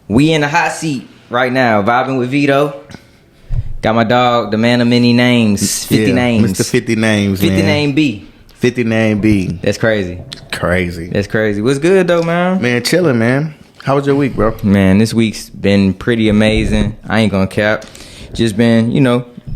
We in the hot seat right now, vibing with Veto. Got my dog, the man of many names, 50 names. Mr. 50 names, 50 man. name B. 50 name B. That's crazy. Crazy. That's crazy. What's good though, man? Man, chilling, man. How was your week, bro? Man, this week's been pretty amazing. I ain't gonna cap. Just been,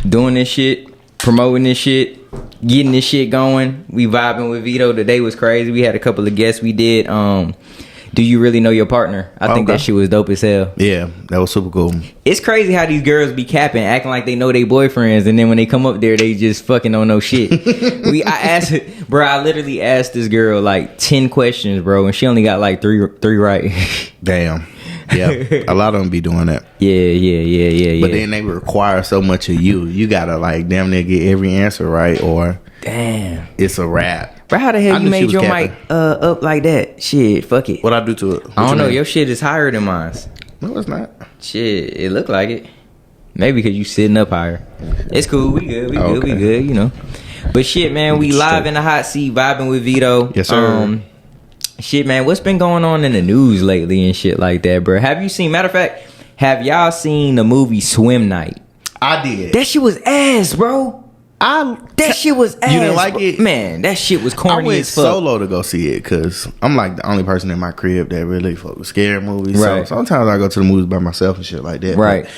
doing this shit, promoting this shit, getting this shit going. We vibing with Veto. Today was crazy. We had a couple of guests. We did Do You Really Know Your Partner? I think that shit was dope as hell. Yeah, that was super cool. It's crazy how these girls be capping, acting like they know they boyfriends, and then when they come up there, they just fucking don't know shit. I literally asked this girl like 10 questions, bro, and she only got like three right. Damn. Yeah, a lot of them be doing that. Yeah. But then they require so much of you. You gotta like damn near get every answer right, or damn, it's a wrap. Bro, how the hell you made your mic up like that? Shit, fuck it. What I do to it? I don't know. Your shit is higher than mine. No, it's not. Shit, it look like it. Maybe because you sitting up higher. It's cool. We good. We good. But shit, man, we live in the hot seat, vibing with Veto. Yes, sir. Shit, man, what's been going on in the news lately and shit like that, bro? Have you seen? Matter of fact, have y'all seen the movie Swim Night? I did. That shit was ass, bro. That shit was ass. You didn't like it? Man, that shit was corny I went as fuck. solo to go see it because I'm like the only person in my crib that really fuck with scary movies. Right. So sometimes I go to the movies by myself and shit like that. Right.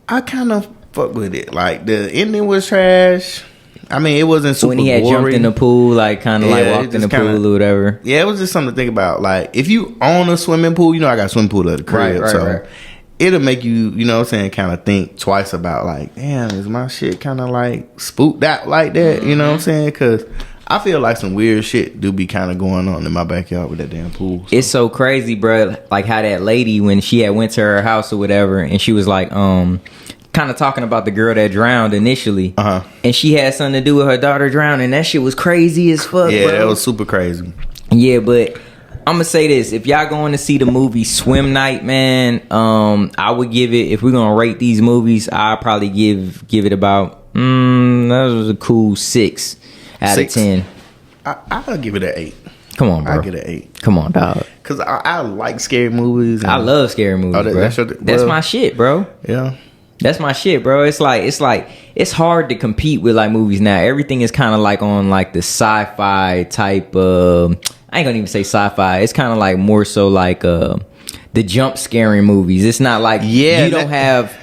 I kind of fuck with it. Like the ending was trash. I mean, it wasn't super when he had gory. jumped in the pool, like kind of like walked in the pool or whatever. Yeah, it was just something to think about. Like if you own a swimming pool, I got a swimming pool at the crib, right. It'll make you, you know what I'm saying, kind of think twice about like, damn, is my shit kind of like spooked out like that? You know what I'm saying? Because I feel like some weird shit do be kind of going on in my backyard with that damn pool. So. It's so crazy, bro. Like how that lady, when she had went to her house or whatever, and she was like, kind of talking about the girl that drowned initially, and she had something to do with her daughter drowning. That shit was crazy as fuck. Yeah, bro. that was super crazy. Yeah, but I'm gonna say this: if y'all going to see the movie Swim Night, man, I would give it. If we're gonna rate these movies, I'd probably give it about that was a cool 6 out of 10. I'll give it an 8. Come on, bro. I'll get an 8. Come on, dog. Cause I like scary movies. I love scary movies, bro. That's my shit, bro. Yeah. That's my shit, bro. It's hard to compete with like movies now. Everything is kind of like on like the sci-fi type. I ain't gonna even say sci-fi. It's kind of like more so like the jump scaring movies. It's not like you don't have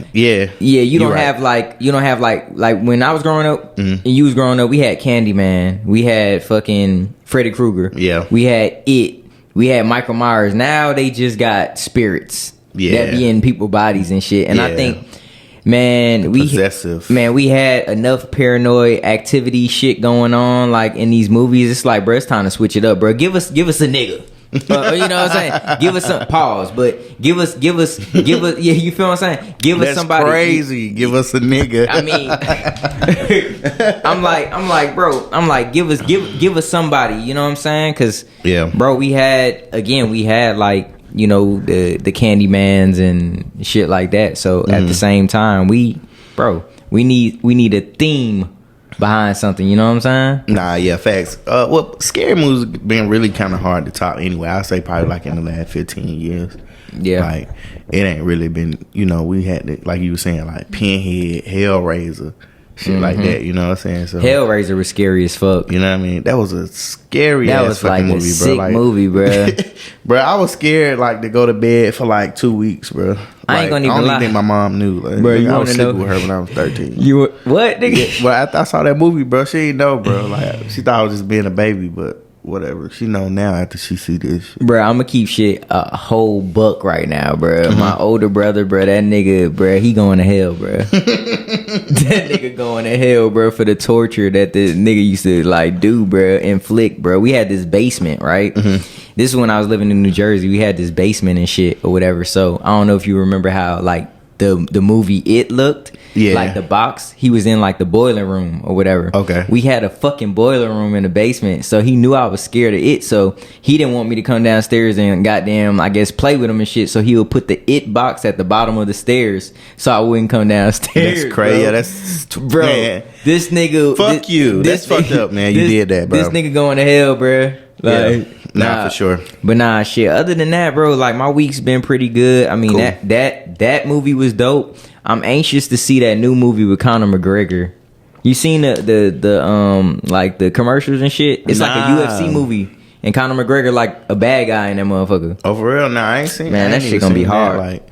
like when I was growing up and you was growing up, we had Candyman, we had fucking Freddy Krueger, we had It, we had Michael Myers. Now they just got spirits that be in people's bodies and shit. And I think. Man, we had enough paranoid activity shit going on like in these movies. It's like, bro, it's time to switch it up, bro. Give us a nigga. You know what I'm saying? Give us some pause, but give us. Yeah, you feel what I'm saying? Give us somebody crazy. Give us a nigga. I mean, I'm like, bro. I'm like, give us somebody. You know what I'm saying? Because bro, we had like. The Candymans and shit like that. So at the same time, we need a theme behind something. You know what I'm saying? Nah, yeah, facts. Well, scary movies been really kind of hard to top anyway. I'd say probably like in the last 15 years. Yeah, like it ain't really been. We had like you were saying, like Pinhead, Hellraiser. Shit like that, you know what I'm saying? So Hellraiser was scary as fuck. You know what I mean? That was a scary ass fucking movie, bro. Sick movie, bro. Bro, I was scared like to go to bed for like 2 weeks, bro. Like, I ain't gonna even lie. I don't think my mom knew. Like, bro, I was sleeping with her when I was 13. You were, what, nigga? Well, after I saw that movie, bro, she didn't know, bro. Like she thought I was just being a baby, but whatever. She know now after she see this shit. Bro, I'm gonna keep shit a whole buck right now, bro. My older brother, bro, that nigga, bro, he going to hell, bro. That nigga going to hell, bro, for the torture that the nigga used to like do, bro, inflict, bro. We had this basement, right? This is when I was living in New Jersey. We had this basement and shit or whatever. So I don't know if you remember how like the movie It looked. Yeah. Like the box, he was in like the boiler room or whatever. Okay. We had a fucking boiler room in the basement. So he knew I was scared of it. So he didn't want me to come downstairs and goddamn, I guess, play with him and shit. So he would put the It box at the bottom of the stairs so I wouldn't come downstairs. That's crazy. Bro. Yeah, that's bro. Man. This nigga. Fuck you. That's fucked up, man. You did that, bro. This nigga going to hell, bro. Like, Nah, for sure. But nah, shit. Other than that, bro, like my week's been pretty good. I mean, cool. that movie was dope. I'm anxious to see that new movie with Conor McGregor. You seen the like the commercials and shit? It's like a UFC movie, and Conor McGregor like a bad guy in that motherfucker. Oh, for real? Nah, I ain't seen. Man, that shit gonna be hard. Like,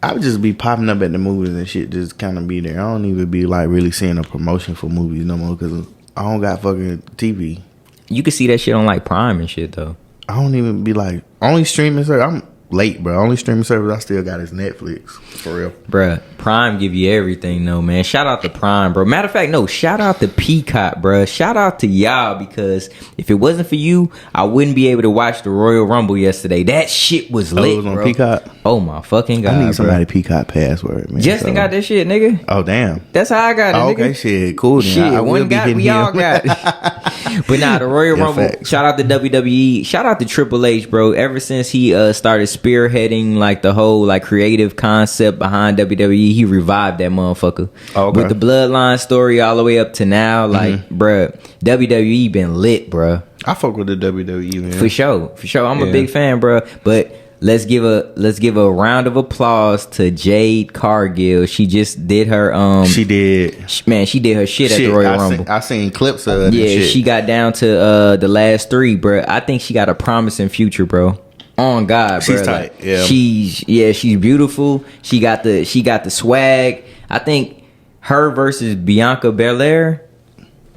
I would just be popping up at the movies and shit, just kind of be there. I don't even be like really seeing a promotion for movies no more because I don't got fucking TV. You can see that shit on like Prime and shit though. I don't even be like only streaming service. I'm late, bro. Only streaming service I still got is Netflix. For real, bruh. Prime give you everything though, man. Shout out to Prime, bro. Matter of fact, no. Shout out to Peacock, bruh. Shout out to y'all because if it wasn't for you, I wouldn't be able to watch the Royal Rumble yesterday. That shit was lit, it was on bro. Peacock. Oh my fucking god! I need somebody Peacock password, man. Justin got that shit, nigga. Oh damn. That's how I got it, nigga. Okay, shit, cool. Shit, I one got it. We all got it. But nah, the Royal Rumble. Facts. Shout out to WWE. Shout out to Triple H, bro. Ever since he started spearheading like the whole like creative concept behind WWE, he revived that motherfucker. Oh, okay. With the Bloodline story all the way up to now, like, bruh, WWE been lit, bruh. I fuck with the WWE, man. For sure. I'm a big fan, bruh. But let's give a round of applause to Jade Cargill. She just did her she did. Man, she did her shit at the Royal Rumble. I seen clips of her. Yeah, she got down to the last three, bruh. I think she got a promising future, bro. On God, bro. She's tight. Yeah. She's beautiful. She got the swag. I think her versus Bianca Belair,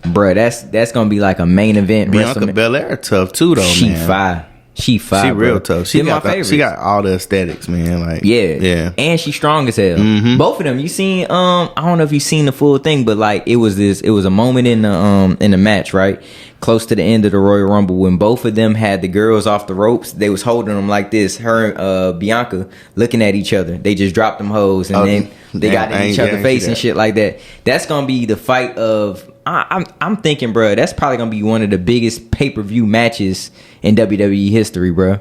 bro. That's gonna be like a main event. Bianca Belair tough too, though. She fire. She real tough. She got all the aesthetics, man. Like yeah, and she's strong as hell. Mm-hmm. Both of them. You seen? I don't know if you seen the full thing, but like it was a moment in the match, right? Close to the end of the Royal Rumble when both of them had the girls off the ropes. They was holding them like this. Her and Bianca looking at each other. They just dropped them hoes and then they got in each other's face and shit like that. That's gonna be the fight of. I'm thinking, bro. That's probably gonna be one of the biggest pay-per-view matches in WWE history, bro.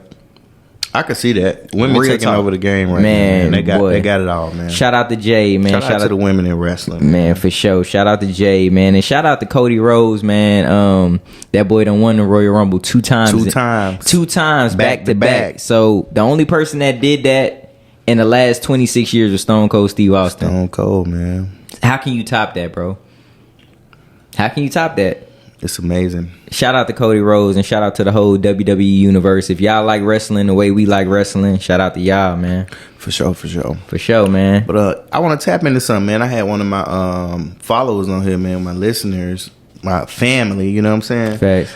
I could see that. Women Real taking talk. over the game right man, now. Man. They got it all, man. Shout out to Jay, man. Shout out to the women in wrestling. Man, for sure. Shout out to Jay, man. And shout out to Cody Rhodes, man. That boy done won the Royal Rumble two times back to back. So the only person that did that in the last 26 years was Stone Cold Steve Austin. Stone Cold, man. How can you top that, bro? How can you top that? It's amazing. Shout out to Cody Rhodes and shout out to the whole WWE universe. If y'all like wrestling the way we like wrestling, shout out to y'all, man. For sure, man. But I want to tap into something, man. I had one of my followers on here, man, my listeners, my family, you know what I'm saying? Facts.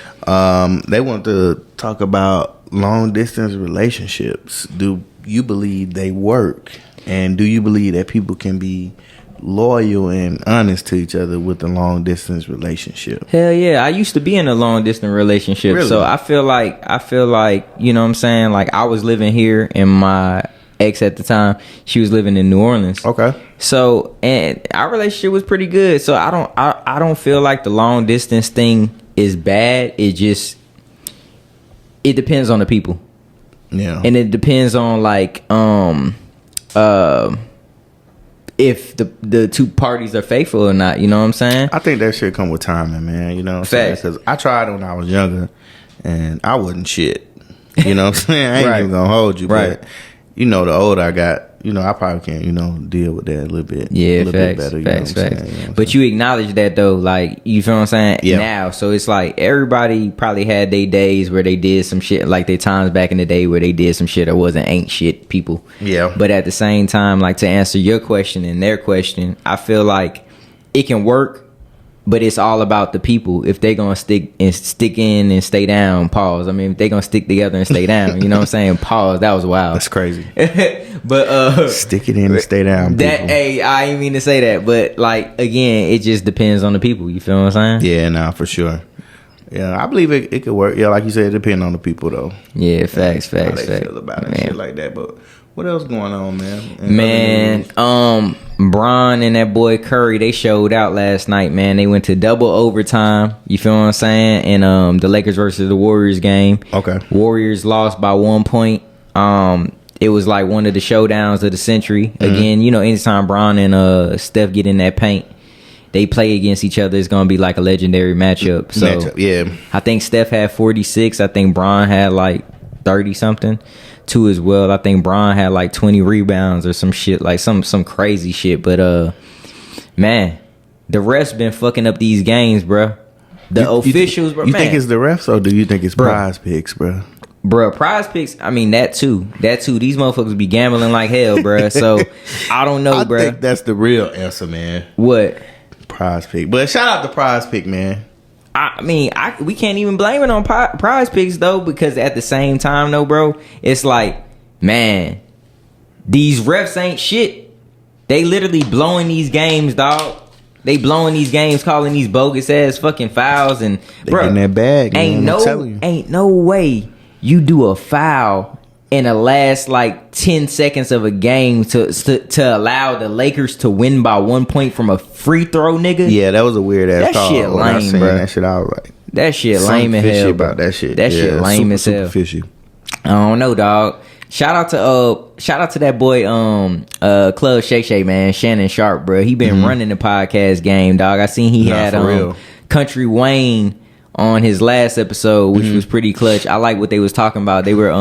They want to talk about long distance relationships. Do you believe they work? And do you believe that people can be loyal and honest to each other with a long distance relationship? Hell yeah. I used to be in a long distance relationship. Really? So I feel like, you know what I'm saying? Like I was living here and my ex at the time, she was living in New Orleans. Okay. So, and our relationship was pretty good. So I don't feel like the long distance thing is bad. It depends on the people. Yeah. And it depends on like, if the two parties are faithful or not, you know what I'm saying? I think that shit come with timing, man. You know what I'm saying? Because I tried it when I was younger, and I wasn't shit. You know what I'm saying? I ain't even gonna hold you, right. But you know, the older I got, you know, I probably can't, you know, deal with that a little bit. Yeah, a little bit better. Facts. You know what I'm saying? But you acknowledge that though, like you feel what I'm saying? Yeah. Now, so it's like everybody probably had their days where they did some shit, like their times back in the day where they did some shit that ain't shit people. Yeah. But at the same time, like to answer your question and their question, I feel like it can work. But it's all about the people. If they gonna stick in and stay down, pause. I mean, if they gonna stick together and stay down, you know what I'm saying? Pause. That was wild. That's crazy. But stick it in and stay down. That I ain't mean to say that, but like again, it just depends on the people. You feel what I'm saying? Yeah, nah, for sure. Yeah, I believe it could work. Yeah, like you said, it depends on the people though. Yeah, facts. How they feel about it, man. Shit like that. But what else going on, man? Bron and that boy Curry, they showed out last night, man. They went to double overtime. You feel what I'm saying? And the Lakers versus the Warriors game. Okay. Warriors lost by 1 point. It was like one of the showdowns of the century. Mm-hmm. Again, you know, anytime Bron and Steph get in that paint, they play against each other, it's gonna be like a legendary matchup. So yeah, I think Steph had 46. I think Bron had like 30 something too as well. I think Bron had like 20 rebounds or some shit, like some crazy shit. But man, the refs been fucking up these games, bro. The officials, bro. You think it's the refs or do you think it's prize picks, bro? Bro, prize picks, I mean, that too. These motherfuckers be gambling like hell, bro. So, I don't know, bro. I think that's the real answer, man. What? Prize pick. But shout out to prize pick, man. I mean, we can't even blame it on prize picks, though, because at the same time, though, bro, it's like, man, these refs ain't shit. They literally blowing these games, dog. They blowing these games, calling these bogus ass fucking fouls, and they bro, in that bag, man, ain't no way you do a foul in the last like 10 seconds of a game to allow the Lakers to win by 1 point from a free throw, nigga. Yeah, that was a weird ass call. That shit lame, bro. That shit, I was like, that shit lame as hell, bro. About that shit. That shit lame as hell. Fishy. I don't know, dog. Shout out to that boy, Club Shay, man, Shannon Sharp, bro. He been running the podcast game, dog. I seen he had Country Wayne on his last episode, which was pretty clutch. I like what they was talking about. They were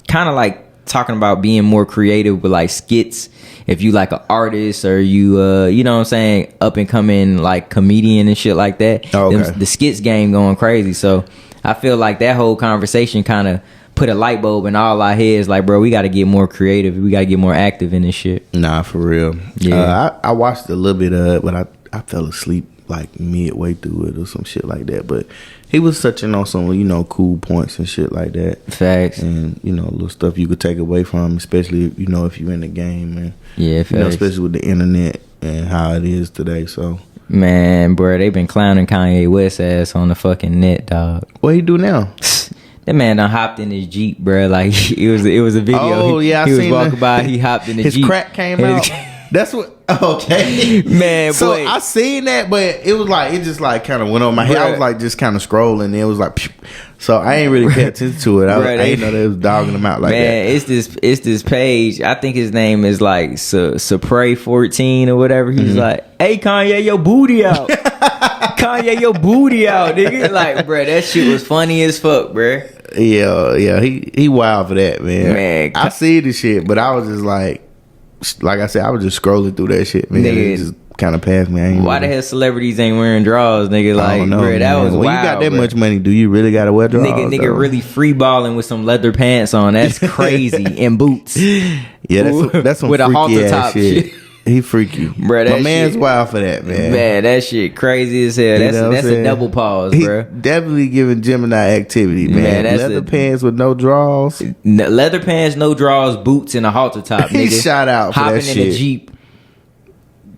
kind of like talking about being more creative with like skits. If you like an artist or you you know what I'm saying, up and coming like comedian and shit like that. Oh, okay. The skits game going crazy. So I feel like that whole conversation kind of put a light bulb in all our heads. Like, bro, we got to get more creative. We got to get more active in this shit. Nah, for real. Yeah, I watched a little bit of it, but I fell asleep like midway through it or some shit like that. But he was touching on some, you know, cool points and shit like that. Facts. And, you know, little stuff you could take away from, especially, you know, if you're in the game. And, yeah, facts. You know, especially with the internet and how it is today. So, man, bro, they been clowning Kanye West ass on the fucking net, dog. What he do now? That man done hopped in his Jeep, bro. Like, it was a video. Oh, yeah, he was walking by, he hopped in his Jeep. His crack came out. That's what. Okay, man. So boy, I seen that, but it was like it just like kind of went on my head. I was like just kind of scrolling, and it was like, phew. So I ain't really pay attention to it. I didn't know they was dogging them out like man, that. It's this page. I think his name is like Supray 14 or whatever. He's like, hey Kanye, your booty out. Kanye, your booty out, nigga. Like, bro, that shit was funny as fuck, bro. Yeah, he wild for that, man. I see the shit, but I was just like I said, I was just scrolling through that shit, man. Nigga, it just kind of passed me. Why the hell celebrities ain't wearing drawers, nigga? Like, I don't know, bro, that was when wild. You got that much money, do you really gotta wear drawers? Nigga really free balling with some leather pants on. That's crazy. And boots. Yeah, that's some with a halter ass top shit. He freaky, bro. My man's wild for that, man. Man, that shit crazy as hell. That's a double pause, bro. Definitely giving Gemini activity, man. Leather pants with no drawers. Leather pants, no drawers, boots, and a halter top. Nigga. He shot out for hopping that shit. In a Jeep.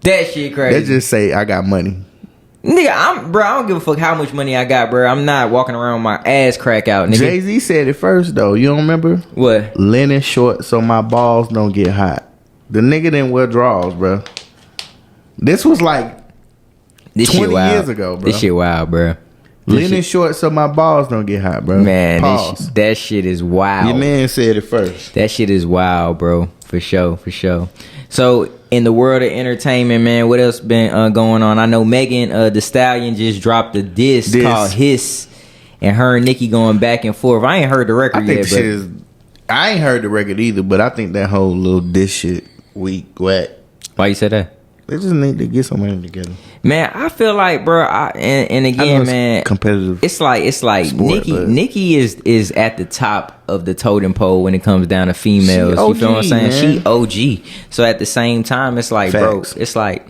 That shit crazy. They just say I got money. Nigga, I don't give a fuck how much money I got, bro. I'm not walking around with my ass crack out, nigga. Jay-Z said it first, though. You don't remember? What? Linen short so my balls don't get hot. The nigga didn't wear drawers, bro. This was like 20 years ago, bro. This shit wild, bro. Linen short so my balls don't get hot, bro. Man, that shit is wild. Your man said it first. That shit is wild, bro. For sure. So, in the world of entertainment, man, what else been going on? I know Megan Thee Stallion just dropped a disc called Hiss, and her and Nicki going back and forth. I ain't heard the record yet, but I ain't heard the record either, but I think that whole little diss shit weak, whack. Why you say that? They just need to get somebody together. Man, I feel like, bro, and again, man, competitive. It's like sport, Nicki is at the top of the totem pole when it comes down to females. OG, you feel what I'm saying? Man. She OG. So at the same time, it's like, Facts. bro, it's like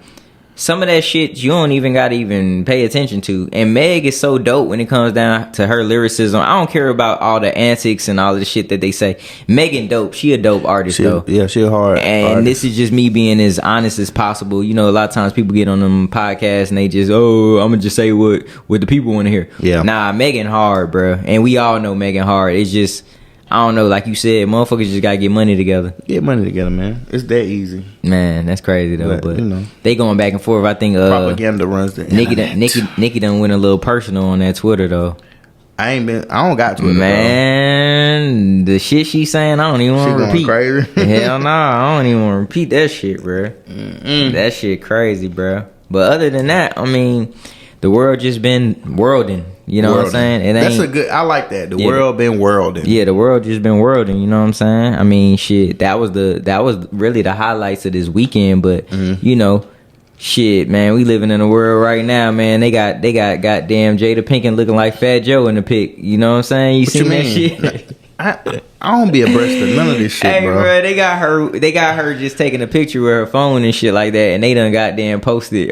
some of that shit you don't even gotta even pay attention to. And Meg is so dope when it comes down to her lyricism. I don't care about all the antics and all of the shit that they say. Megan dope. She a dope artist though. Yeah, she a hard and artist. This is just me being as honest as possible. You know, a lot of times people get on them podcasts and they just, I'm gonna just say what the people want to hear. Yeah. Nah, Megan hard, bro. And we all know Megan hard. It's just, I don't know, like you said, motherfuckers just gotta get money together. Get money together, man. It's that easy. Man, that's crazy though. But you know, they going back and forth. I think propaganda runs the internet. Nikki done went a little personal on that Twitter though. I don't got Twitter, man. The shit she saying, I don't even want to repeat. Crazy. Hell no, I don't even want to repeat that shit, bro. That shit crazy, bro. But other than that, I mean, the world just been worlding. You know what I'm saying? That's a good. I like that. The world been worlding. Yeah, the world just been worlding. You know what I'm saying? I mean, shit. That was really the highlights of this weekend. But you know, shit, man, we living in a world right now, man. They got goddamn Jada Pinkett looking like Fat Joe in the pic. You know what I'm saying? You seen that shit? I don't be abreast of none of this shit, hey, bro. They got her just taking a picture with her phone and shit like that, and they done goddamn posted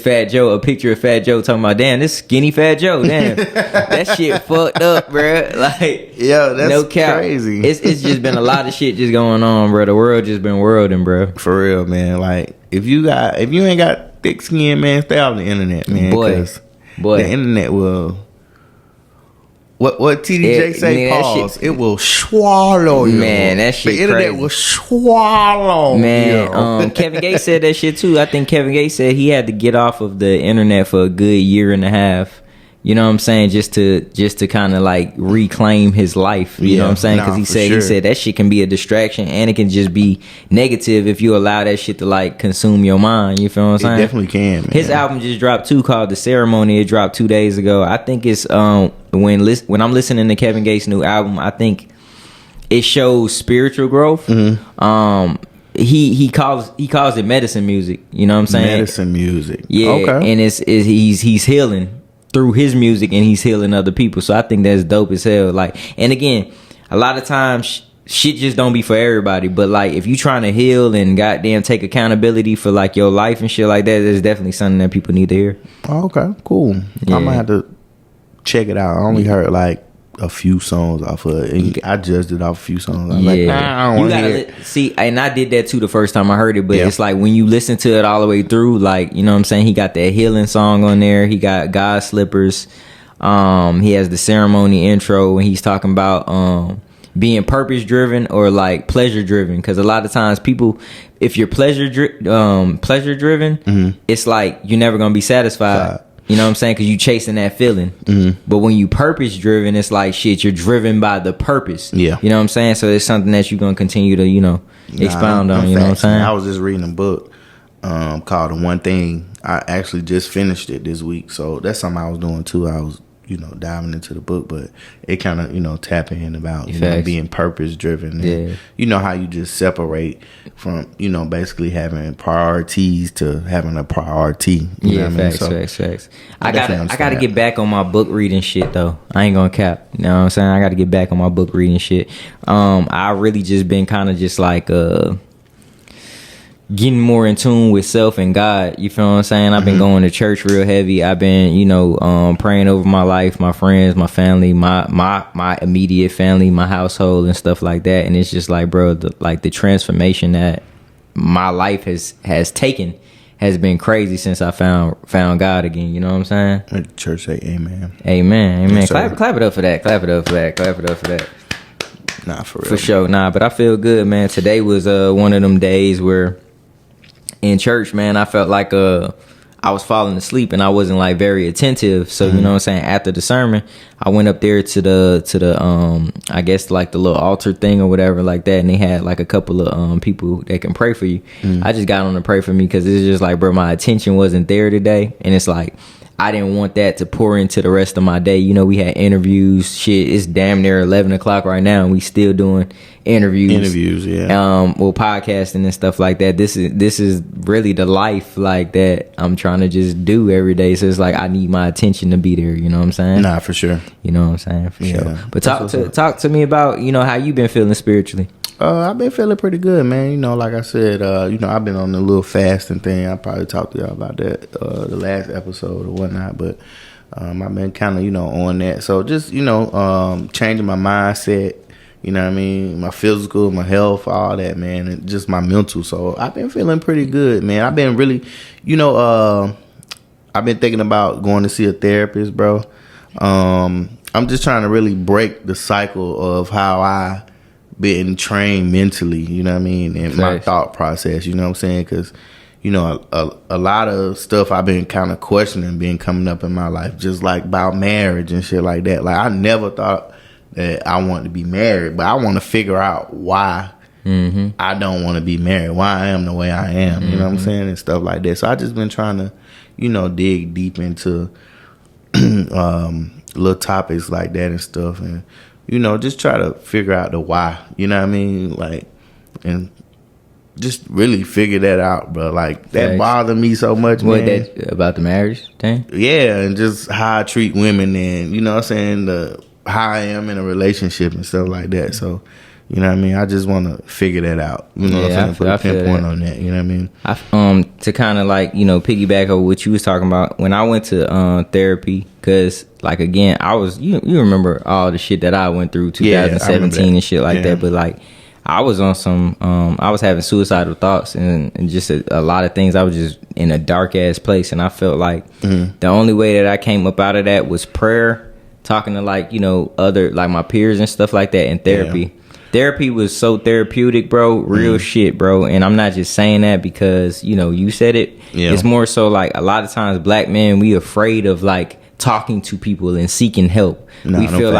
Fat Joe, a picture of Fat Joe, talking about, damn, this skinny Fat Joe, damn, that shit fucked up, bro. Like, yo, that's no cap. Crazy. It's just been a lot of shit just going on, bro. The world just been worlding, bro. For real, man. Like, if you ain't got thick skin, man, stay off the internet, man. Boy, the internet will. What TDJ say? Pause. It will swallow you. Man, that shit The internet crazy. will swallow man, Kevin Gates said that shit too. I think Kevin Gates said he had to get off of the internet for a good year and a half. You know what I'm saying? Just to kind of like reclaim his life. You know what I'm saying? Because he said that shit can be a distraction and it can just be negative if you allow that shit to like consume your mind. You feel what I'm saying? It definitely can, man. His album just dropped too, called The Ceremony. It dropped 2 days ago. I think it's when I'm listening to Kevin Gates' new album, I think it shows spiritual growth. He calls it medicine music. You know what I'm saying? Medicine music. Yeah. Okay. And he's healing through his music, and he's healing other people. So I think that's dope as hell. Like, and again, a lot of times shit just don't be for everybody. But like, if you trying to heal and goddamn take accountability for like your life and shit like that, there's definitely something that people need to hear. Oh, okay, cool. Yeah. I might have to check it out. I only heard like a few songs off of it. And I judged it off a few songs. I'm like, nah, I don't want to hear it. See, and I did that too the first time I heard it, but it's like when you listen to it all the way through, like, you know what I'm saying? He got that healing song on there. He got God Slippers. He has the ceremony intro when he's talking about being purpose driven or like pleasure driven. Because a lot of times people, if you're pleasure driven, it's like you're never gonna be satisfied. You know what I'm saying? Because you chasing that feeling. But when you purpose driven, it's like shit, you're driven by the purpose. Yeah. You know what I'm saying? So it's something that you're going to continue to, you know, expound on. You know what I'm saying? I was just reading a book called The One Thing. I actually just finished it this week. So that's something I was doing too. I was, you know, diving into the book, but it kind of, you know, tapping in about, you know, being purpose driven. And you know how you just separate from, you know, basically having priorities to having a priority. You know what facts, I mean? facts. I gotta get back on my book reading shit though. I ain't gonna cap. You know what I'm saying? I gotta get back on my book reading shit. I really just been kind of just like getting more in tune with self and God. You feel what I'm saying? I've been going to church real heavy. I've been, you know, praying over my life, my friends, my family, my immediate family, my household and stuff like that. And it's just like, bro, the transformation that my life has taken has been crazy since I found God again. You know what I'm saying? Let the church say amen. Amen. Yes, clap it up for that. Clap it up for that. Nah, for real. For sure. Nah, but I feel good, man. Today was one of them days where in church, man, I felt like I was falling asleep and I wasn't like very attentive. So you know what I'm saying? After the sermon, I went up there to the I guess like the little altar thing or whatever like that, and they had like a couple of people that can pray for you. I just got on to pray for me because it's just like, bro, my attention wasn't there today, and it's like I didn't want that to pour into the rest of my day. You know, we had interviews. Shit, it's damn near 11 o'clock right now, and we still doing interviews. Well, podcasting and stuff like that. This is really the life like that I'm trying to just do every day. So it's like I need my attention to be there. You know what I'm saying? Nah, for sure. You know what I'm saying? For sure. But talk to me about, you know, how you been feeling spiritually. I've been feeling pretty good, man. You know, like I said, you know, I've been on a little fasting thing. I probably talked to y'all about that the last episode or whatnot, but I've been kind of, you know, on that. So just, you know, changing my mindset, you know what I mean, my physical, my health, all that, man, and just my mental. So I've been feeling pretty good, man. I've been really, you know, I've been thinking about going to see a therapist, bro. I'm just trying to really break the cycle of how I been trained mentally, you know what I mean, and my thought process, you know what I'm saying, because, you know, a lot of stuff I've been kind of questioning been coming up in my life, just like about marriage and shit like that. Like, I never thought that I wanted to be married, but I want to figure out why I don't want to be married. Why I am the way I am. You know what I'm saying? And stuff like that. So I just been trying to, dig deep into little topics like that and stuff, and just try to figure out the why. You know what I mean? Like, and just really figure that out, bro. Like, that bothered me so much, man. That about the marriage thing? Yeah, and just how I treat women, and you know what I'm saying, how I am in a relationship and stuff like that. So, you know what I mean? I just want to figure that out. You know what I'm saying? Put a pinpoint on that. You know what I mean? To kind of like, piggyback over what you was talking about, when I went to therapy, because like, again, I was, you remember all the shit that I went through 2017 and shit like that. But like, I was on some, I was having suicidal thoughts and just a lot of things. I was just in a dark ass place. And I felt like the only way that I came up out of that was prayer, talking to like, other, like my peers and stuff like that, and therapy. Yeah. Therapy was so therapeutic, bro. Real shit, bro. And I'm not just saying that because, you said it. Yeah. It's more so like a lot of times black men, we afraid of like talking to people and seeking help. We feel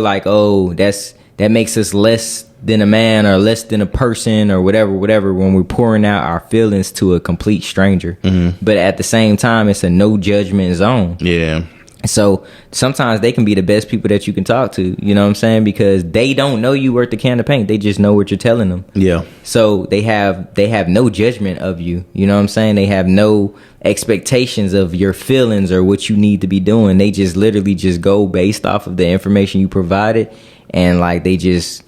like, oh, that makes us less than a man or less than a person or whatever, when we're pouring out our feelings to a complete stranger. But at the same time, it's a no judgment zone. Yeah. So sometimes they can be the best people that you can talk to, you know what I'm saying? Because they don't know you worth a can of paint. They just know what you're telling them. Yeah. So they have no judgment of you. You know what I'm saying? They have no expectations of your feelings or what you need to be doing. They just literally just go based off of the information you provided, and like they just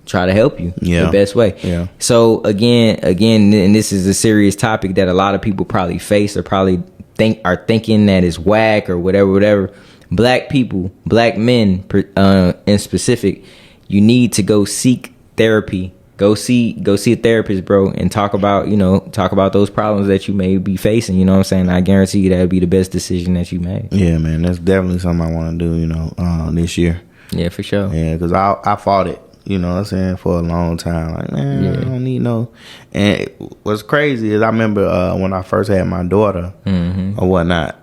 try to help you the best way. Yeah. So again, and this is a serious topic that a lot of people probably face or probably are thinking that is whack or whatever. Black people, black men in specific, you need to go seek therapy. Go see a therapist, bro, and talk about those problems that you may be facing. You know what I'm saying? I guarantee you that would be the best decision that you made. Yeah, man, that's definitely something I want to do. This year. Yeah, for sure. Yeah, because I fought it. You know what I'm saying, for a long time. Like, man, I don't need no. And what's crazy is I remember when I first had my daughter or whatnot,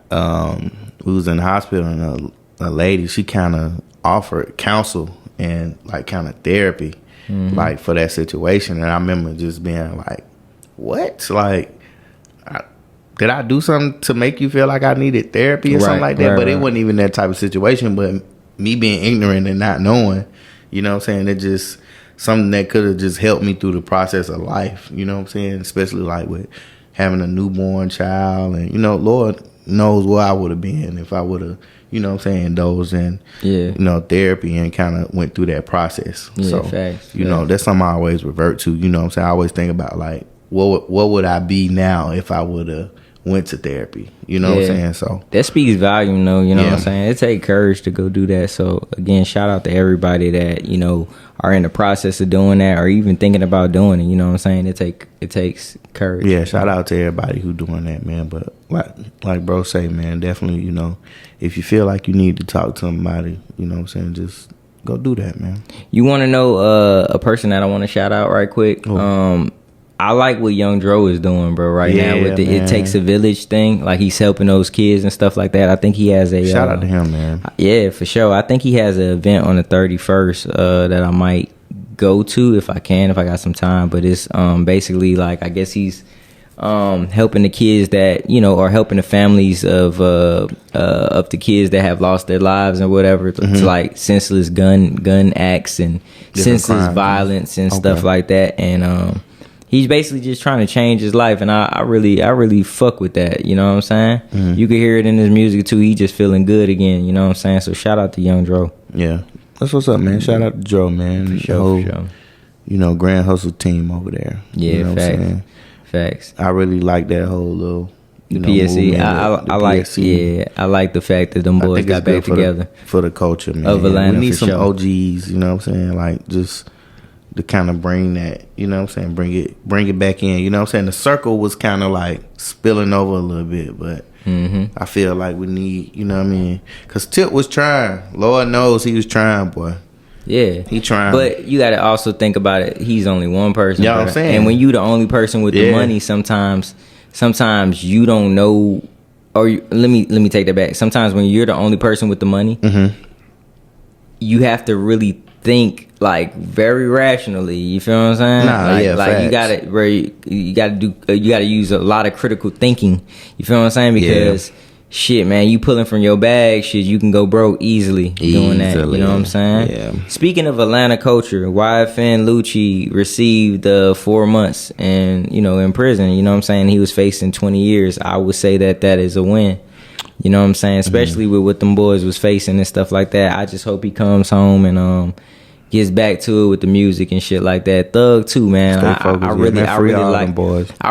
we was in the hospital, and a lady, she kind of offered counsel and like kind of therapy, like for that situation. And I remember just being like, what? Like, did I do something to make you feel like I needed therapy or something like that? But it wasn't even that type of situation. But me being ignorant and not knowing, you know what I'm saying? It just something that could have just helped me through the process of life. You know what I'm saying? Especially like with having a newborn child, and Lord knows where I would have been if I would have, indulged in, therapy and kind of went through that process. Yeah, so, facts. That's something I always revert to. You know what I'm saying? I always think about like, what would I be now if I would have went to therapy? You know what I'm saying? So that speaks volume, though. You know what I'm saying? It takes courage to go do that. So again, shout out to everybody that are in the process of doing that or even thinking about doing it. You know what I'm saying? It takes courage. Yeah, shout out to everybody who doing that, man. But like bro say, man, definitely, if you feel like you need to talk to somebody, you know what I'm saying, just go do that, man. You want to know a person that I want to shout out right quick? Oh. I like what Young Dro is doing, bro, right now with the It Takes a Village thing. Like, he's helping those kids and stuff like that. I think he has a... Shout out to him, man. Yeah, for sure. I think he has an event on the 31st that I might go to if I got some time. But it's basically, like, I guess he's helping the kids that, or helping the families of the kids that have lost their lives and whatever. To like, senseless gun acts and senseless violence and stuff like that. And... he's basically just trying to change his life, and I really fuck with that. You know what I'm saying? You can hear it in his music too. He just feeling good again. You know what I'm saying? So shout out to Young Dro. Yeah, that's what's up, man. Shout out to Dro, man. For sure. Grand Hustle team over there. Yeah, you know facts. Facts. I really like that whole little. PSC. I like. PSC. Yeah, I like the fact that them boys got back together for the culture, man. Of Atlanta, we need some sure. OGs. You know what I'm saying? Like, just to kind of bring that, you know what I'm saying, bring it back in. You know what I'm saying? The circle was kind of like spilling over a little bit, but I feel like we need, you know what I mean? Because Tip was trying. Lord knows he was trying, boy. Yeah. He trying. But you got to also think about it. He's only one person. You know what I'm saying? And when you the only person with the money, sometimes you don't know, or let me take that back. Sometimes when you're the only person with the money, you have to really think like very rationally. You feel what I'm saying? Like you gotta, bro, you gotta use a lot of critical thinking. You feel what I'm saying? Because shit, man, you pulling from your bag, shit, you can go broke easily doing that. You know what I'm saying? Yeah. Speaking of Atlanta culture, YFN Lucci received 4 months and in prison. You know what I'm saying? He was facing 20 years. I would say that is a win. You know what I'm saying? Especially with what them boys was facing and stuff like that. I just hope he comes home and gets back to it with the music and shit like that. Thug too, man. I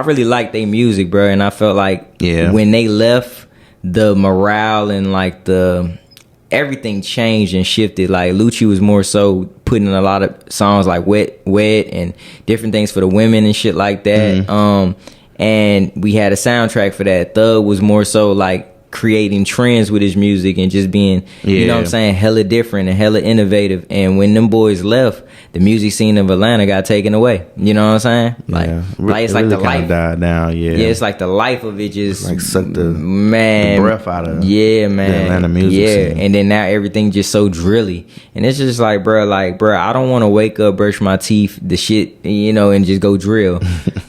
really like their music, bro. And I felt like when they left, the morale and like everything changed and shifted. Like Lucci was more so putting in a lot of songs like wet and different things for the women and shit like that. And we had a soundtrack for that. Thug was more so like creating trends with his music and just being, you know what I'm saying, hella different and hella innovative. And when them boys left, the music scene of Atlanta got taken away. You know what I'm saying? Like it's like really the life died down. Yeah, it's like the life of it just like sucked the breath out of the Atlanta music scene. And then now everything just so drilly. And it's just like, bro, I don't want to wake up, brush my teeth, the shit, and just go drill.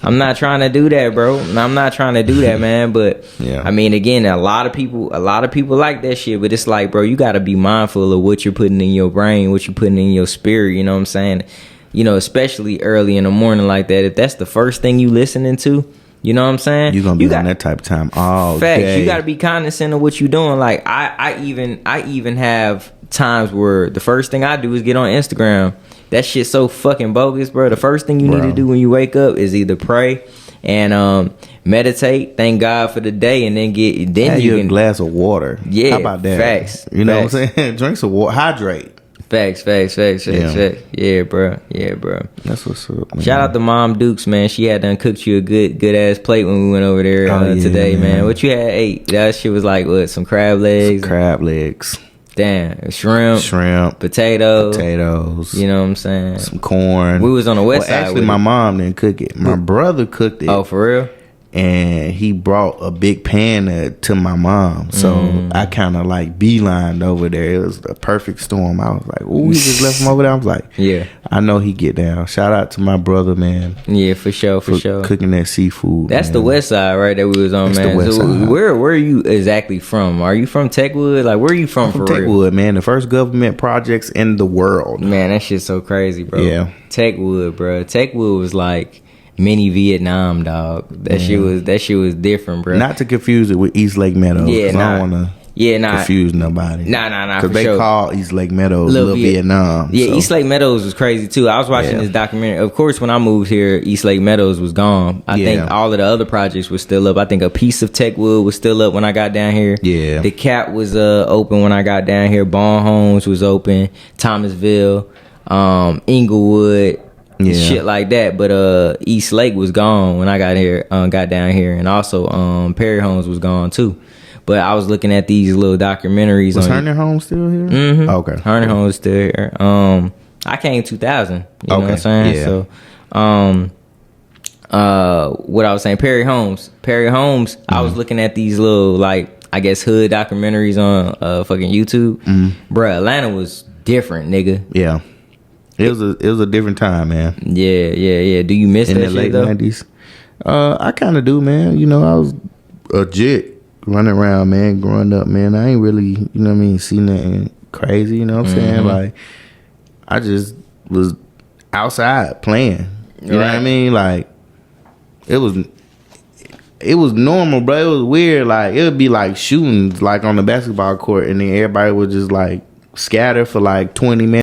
I'm not trying to do that, bro. I'm not trying to do that, man. But I mean, again, a lot of people like that shit, but it's like, bro, you got to be mindful of what you're putting in your brain, what you're putting in your spirit. You know what I'm saying? Especially early in the morning like that. If that's the first thing you listening to, you know what I'm saying? You're gonna be on that type of time all day. You got to be cognizant of what you're doing. Like I even have times where the first thing I do is get on Instagram. That shit's so fucking bogus, bro. The first thing you need to do when you wake up is either pray and meditate, thank God for the day, and then you can a glass of water. Yeah, how about that? Facts. You know what I'm saying? Drink some water, hydrate. Facts. Yeah, bro. That's what's up, man. Shout out to Mom Dukes, man. She had done cooked you a good ass plate when we went over there today, man. What you had ate? That shit was like what? Some crab legs. Damn, shrimp, potatoes. You know what I'm saying? Some corn. We was on the west side. Actually, my mom didn't cook it. My brother cooked it. Oh, for real? And he brought a big pan to my mom. So I kind of like beelined over there. It was the perfect storm. I was like, ooh, he just left him over there. I was like, yeah, I know he get down. Shout out to my brother, man. Yeah, for sure. Cooking that seafood. That's man. The west side, right? That we was on, man. The west side. Where are you exactly from? Are you from Techwood? Like, where are you from for real? Techwood, man. The first government projects in the world. Man, that shit's so crazy, bro. Yeah. Techwood, bro. Techwood was like mini Vietnam, dog. That shit was different, bro. Not to confuse it with East Lake Meadows. Yeah, I don't want to confuse nobody. Nah. Because they call East Lake Meadows Little Vietnam. Yeah, so. East Lake Meadows was crazy too. I was watching this documentary. Of course, when I moved here, East Lake Meadows was gone. I think all of the other projects were still up. I think a piece of Techwood was still up when I got down here. Yeah. The Cap was open when I got down here. Bond Homes was open. Thomasville, Inglewood. Yeah. Shit like that, but East Lake was gone when I got down here, and also Perry Homes was gone too. But I was looking at these little documentaries. Was Herndon Homes still here? Mm-hmm. Okay, Herndon Homes still here. I came 2000. You know what I'm saying? Yeah. So, what I was saying, Perry Homes. I was looking at these little, like, I guess hood documentaries on fucking YouTube. Bruh, Atlanta was different, nigga. Yeah. It was a different time, man. Yeah. Do you miss in that the late though? 90s? I kind of do, man. I was a jit running around, man, growing up, man. I ain't really, see nothing crazy, you know what I'm saying? Like, I just was outside playing. You know what I mean? Like, it was normal, bro. It was weird. Like, it would be like shootings, like on the basketball court, and then everybody would just like scatter for like 20 minutes.